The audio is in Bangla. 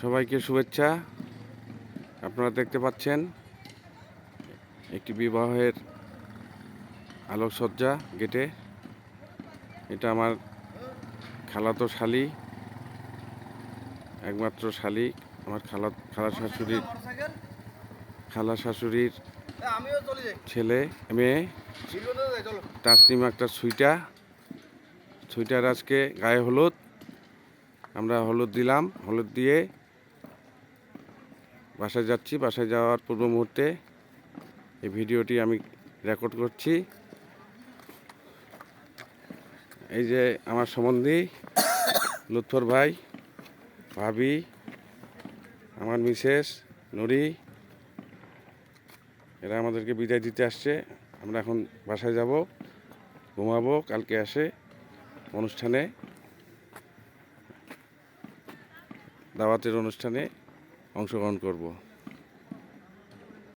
সবাইকে শুভেচ্ছা। আপনারা দেখতে পাচ্ছেন একটি বিবাহের আলোকসজ্জা গেটে। এটা আমার খালাতো শালি, একমাত্র শালি, আমার খালা শাশুড়ির ছেলে মেয়ে তাসনিম আক্তার সুইটার আজকে গায়ে হলুদ। আমরা হলুদ দিলাম, হলুদ দিয়ে বাসায় যাচ্ছি। বাসায় যাওয়ার পূর্ব মুহূর্তে এই ভিডিওটি আমি রেকর্ড করছি। এই যে আমার সম্বন্ধী লুৎফর ভাই, ভাবি, আমার মিসেস নুরি, এরা আমাদেরকে বিদায় দিতে আসছে। আমরা এখন বাসায় যাব, ঘুমাবো। কালকে আসে অনুষ্ঠানে, দাওয়াতের অনুষ্ঠানে অংশগ্রহণ করব।